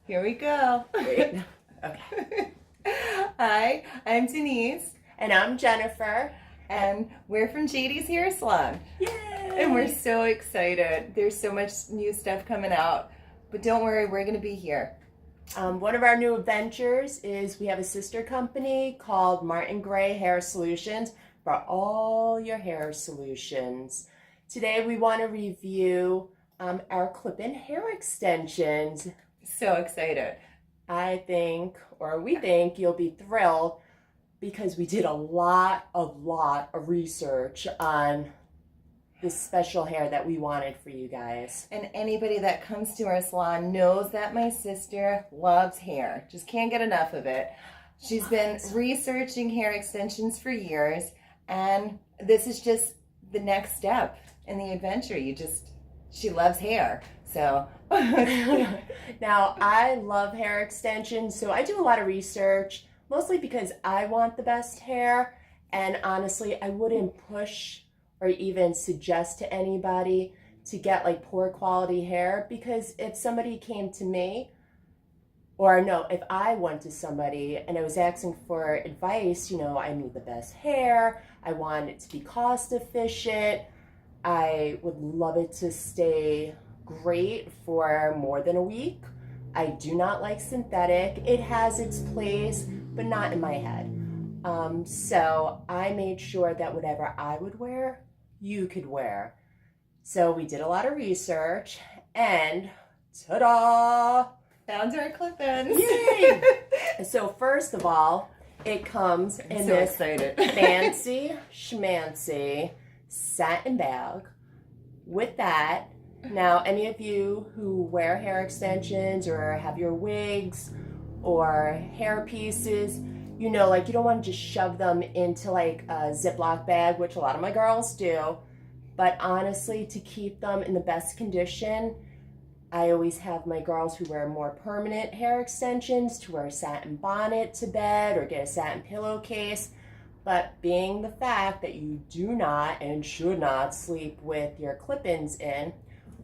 Here we go. Okay. Hi, I'm Denise, And I'm Jennifer. and we're from JD's Hair Salon. Yay! And we're so excited. There's so much new stuff coming out. But don't worry, we're going to be here. One of our new ventures is we have a sister company called Martin Gray Hair Solutions for all your hair solutions. Today we want to review our clip-in hair extensions. So excited. I think, or we think, you'll be thrilled because we did a lot of research on this special hair that we wanted for you guys. And anybody that comes to our salon knows that my sister loves hair. Just can't get enough of it. She's been researching hair extensions for years, and this is just the next step in the adventure. She loves hair. So now, I love hair extensions, so I do a lot of research, mostly because I want the best hair, and honestly, I wouldn't push or even suggest to anybody to get like poor quality hair, because if somebody came to me, or no, if I went to somebody and I was asking for advice, I need the best hair, I want it to be cost efficient, I would love it to stay great for more than a week. I do not like synthetic. It has its place, but not in my head. So I made sure that whatever I would wear, you could wear. So we did a lot of research, and ta-da! found our clip-ins. Yay! So first of all, it comes in this excited. fancy schmancy satin bag. With that, now any of you who wear hair extensions or have your wigs or hair pieces, you don't want to just shove them into like a Ziploc bag, which a lot of my girls do. But honestly, to keep them in the best condition, I always have my girls who wear more permanent hair extensions to wear a satin bonnet to bed or get a satin pillowcase. But being the fact that you do not and should not sleep with your clip-ins in,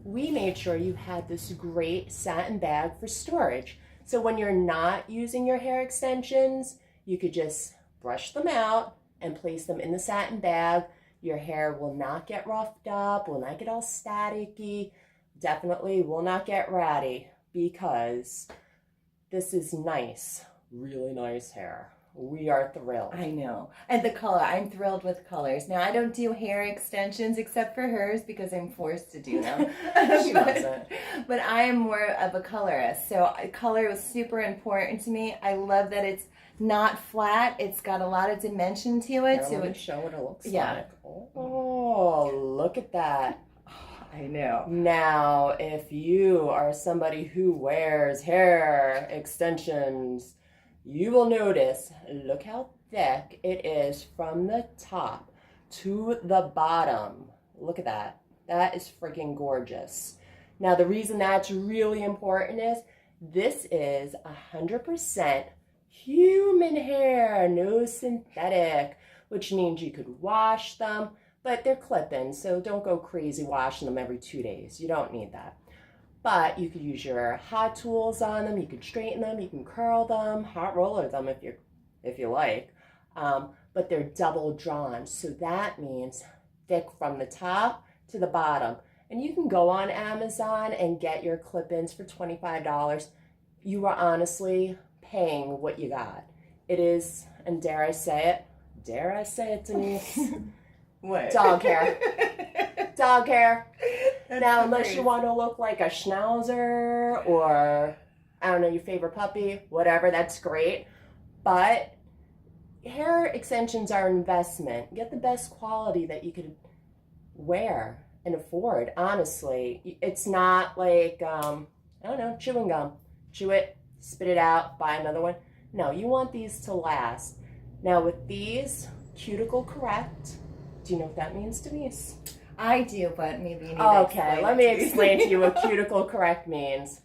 we made sure you had this great satin bag for storage. So when you're not using your hair extensions, you could just brush them out and place them in the satin bag. Your hair will not get roughed up, will not get all staticky, definitely will not get ratty, because this is nice, really nice hair. We are thrilled. I know. And the color, I'm thrilled with colors. Now, I don't do hair extensions except for hers because I'm forced to do them. She doesn't. But I am more of a colorist. So color was super important to me. I love that it's not flat. It's got a lot of dimension to it. So it show what it looks like. Oh, look at that. I know. Now, if you are somebody who wears hair extensions, you will notice, look how thick it is from the top to the bottom. Look at that. That is freaking gorgeous. Now, the reason that's really important is this is 100% human hair, no synthetic, which means you could wash them, but they're clip-ins, so don't go crazy washing them every 2 days. You don't need that. But you could use your hot tools on them, you can straighten them, you can curl them, hot roller them if you like. But they're double drawn, so that means thick from the top to the bottom. And you can go on Amazon and get your clip-ins for $25. You are honestly paying what you got. It is, and dare I say it, Denise? What? Dog hair. Dog hair. That's Now, so unless great. you want to look like a schnauzer or, I don't know, your favorite puppy, whatever, that's great. But hair extensions are an investment. Get the best quality that you could wear and afford, honestly. It's not like, I don't know, chewing gum. Chew it, spit it out, buy another one. No, you want these to last. Now, with these, cuticle correct. Do you know what that means, Denise? I do, but maybe you need Okay, let me explain to you what cuticle correct means.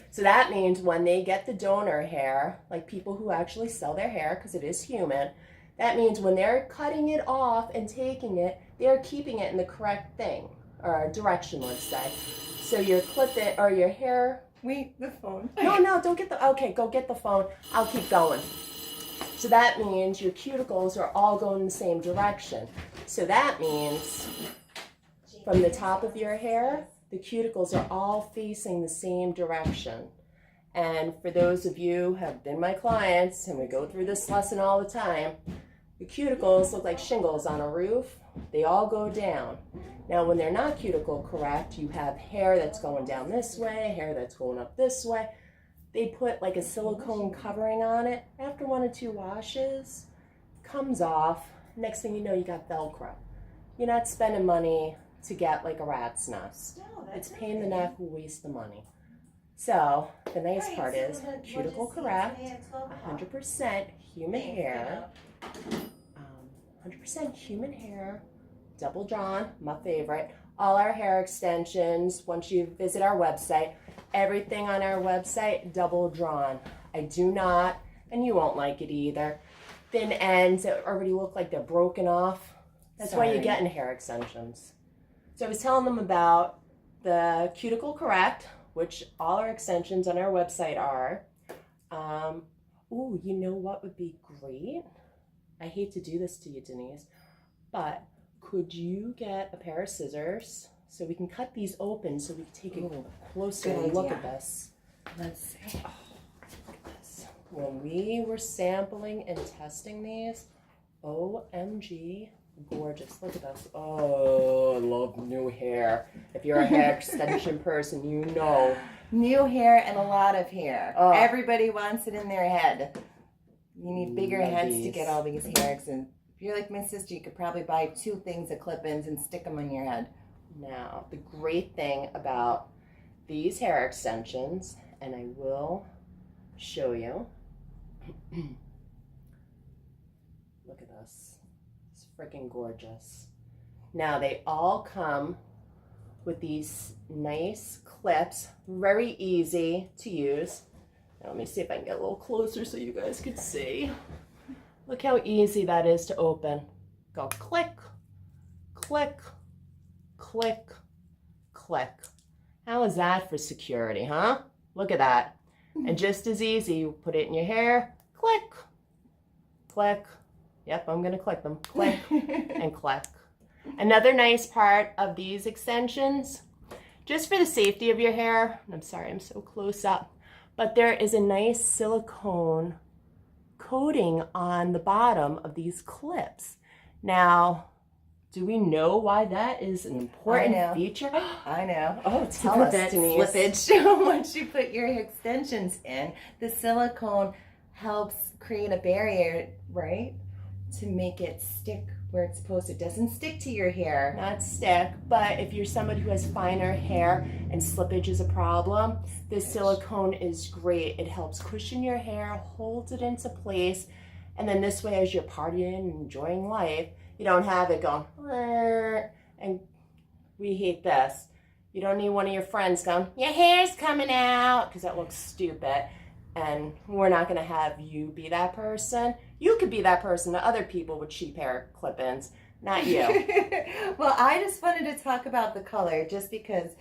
So that means when they get the donor hair, like people who actually sell their hair, because it is human, that means when they're cutting it off and taking it, they're keeping it in the correct thing, or direction, let's say. So your clip-in, or your hair Wait, the phone. No, don't get the, okay, go get the phone. I'll keep going. So that means your cuticles are all going in the same direction. So that means from the top of your hair, the cuticles are all facing the same direction. And for those of you who have been my clients, and we go through this lesson all the time, the cuticles look like shingles on a roof. They all go down. Now, when they're not cuticle correct, you have hair that's going down this way, hair that's going up this way. They put like a silicone covering on it. After 1 or 2 washes, comes off. Next thing you know, you got Velcro. You're not spending money to get like a rat's nest. No, It's pain in the neck, waste the money. So the nice part is cuticle correct, 100% human hair, 100% human hair, double drawn, my favorite. All our hair extensions, once you visit our website, everything on our website, double drawn. I do not, and you won't like it either, thin ends that already look like they're broken off. That's why you're getting hair extensions. So I was telling them about the cuticle correct, which all our extensions on our website are. Ooh, you know what would be great? I hate to do this to you, Denise, but could you get a pair of scissors so we can cut these open so we can take a closer look at this? Let's see. Oh, look at this. When we were sampling and testing these, OMG, gorgeous. Look at this. Oh, I love new hair. If you're a hair extension person, you know. New hair and a lot of hair. Oh. Everybody wants it in their head. You need bigger Love heads these. to get all these hair extensions. If you're like my sister, you could probably buy 2 things of clip-ins and stick them on your head. Now, the great thing about these hair extensions, and I will show you. Look at this. It's freaking gorgeous. Now, they all come with these nice clips, very easy to use. Now, let me see if I can get a little closer so you guys can see. Look how easy that is to open. Go click, click, click, click. How is that for security, huh? Look at that. And just as easy, you put it in your hair, click, click. Yep, I'm gonna click them. Click and click. Another nice part of these extensions, just for the safety of your hair, I'm sorry, I'm so close up, but there is a nice silicone coating on the bottom of these clips. Now, do we know why that is an important feature? I know. Oh, tell us, Denise. Slippage. Once you put your extensions in, the silicone helps create a barrier, right? To make it stick where it's supposed to. It doesn't stick to your hair. Not stick, but if you're somebody who has finer hair and slippage is a problem, this silicone is great. It helps cushion your hair, holds it into place, and then this way as you're partying and enjoying life, you don't have it going, and we hate this. You don't need one of your friends going, your hair's coming out, because that looks stupid. And we're not going to have you be that person. You could be that person to other people with cheap hair clip-ins, not you. Well, I just wanted to talk about the color, just because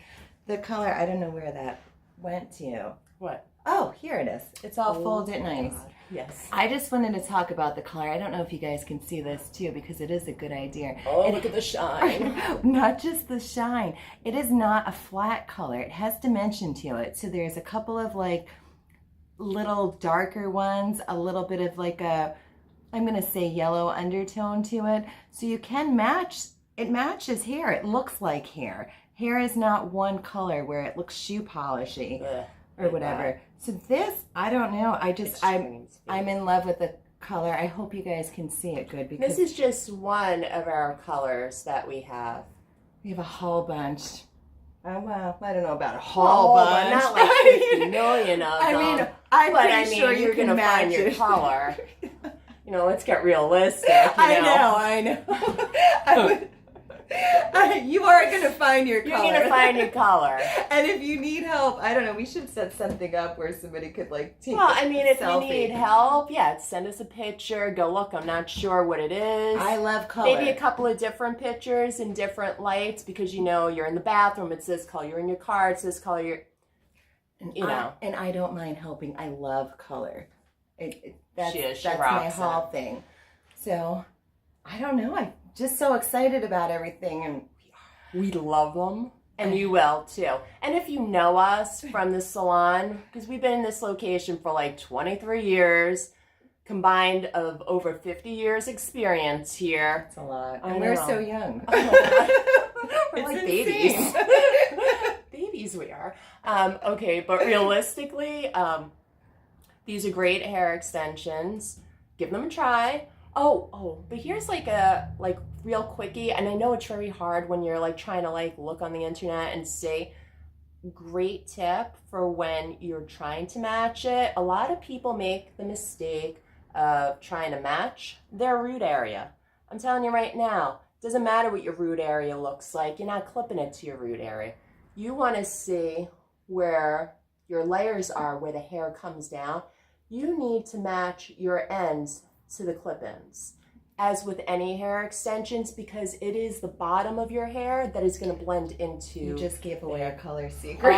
the color, I don't know where that went to. What? Oh, here it is. It's all folded nice. Yes. I just wanted to talk about the color. I don't know if you guys can see this too, because it is a good idea. Oh, look at the shine. Not just the shine. It is not a flat color. It has dimension to it. So there's a couple of like little darker ones, a little bit of like a, I'm going to say yellow undertone to it. So you can match, it matches hair. It looks like hair. Hair is not one color where it looks shoe polishy or whatever. So this, I don't know. I'm in love with the color. I hope you guys can see it good, because this is just one of our colors that we have. We have a whole bunch. Oh, well, I don't know about a whole bunch. Not like 50 million of them. I'm pretty sure you're going to find your color. You know, let's get realistic. I know. You are going to find your color. You're going to find your color. And if you need help, I don't know, we should set something up where somebody could like take if you need help, send us a picture. Go look. I'm not sure what it is. I love color. Maybe a couple of different pictures in different lights, because you know you're in the bathroom, it's this color. You're in your car, it's this color. you know. And I don't mind helping. I love color. That's my rocks whole thing. So I don't know. I'm just so excited about everything, and we love them. And you will too. And if you know us from the salon, because we've been in this location for like 23 years, combined of over 50 years experience here. That's a lot. And we're so young. We're like babies. Babies we are. Okay, but realistically, these are great hair extensions. Give them a try. But here's like a real quickie, and I know it's very hard when you're like trying to like look on the internet and see. Great tip for when you're trying to match it. A lot of people make the mistake of trying to match their root area. I'm telling you right now, doesn't matter what your root area looks like. You're not clipping it to your root area. You want to see where your layers are, where the hair comes down. You need to match your ends to the clip-ins, as with any hair extensions, because it is the bottom of your hair that is going to blend into. You just gave away a color secret.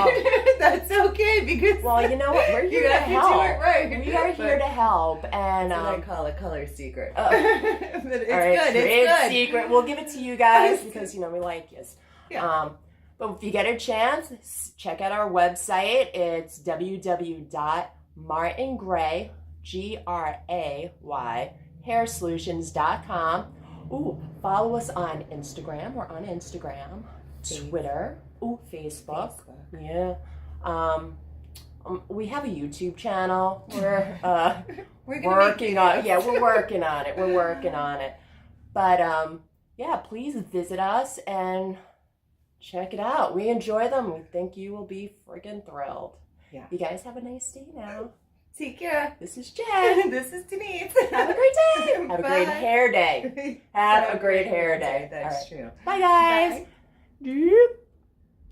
That's okay, because well, you know what, we're here to help. Do it right. We are here to help, and that's what I call a color secret. But it's good. It's good. Secret. We'll give it to you guys because we like you. Yeah. But if you get a chance, check out our website. It's www.martingray, Gray, hairsolutions.com. Follow us on Instagram. We're on Instagram, Twitter, Facebook. Yeah. We have a YouTube channel. We're working on it. Yeah, we're working on it. We're working on it. But please visit us and check it out. We enjoy them. We think you will be friggin' thrilled. Yeah. You guys have a nice day now. Take care. This is Jen. This is Denise. Have a great day. Have a great hair day. Have a great hair day. That's true. Bye, guys. Bye.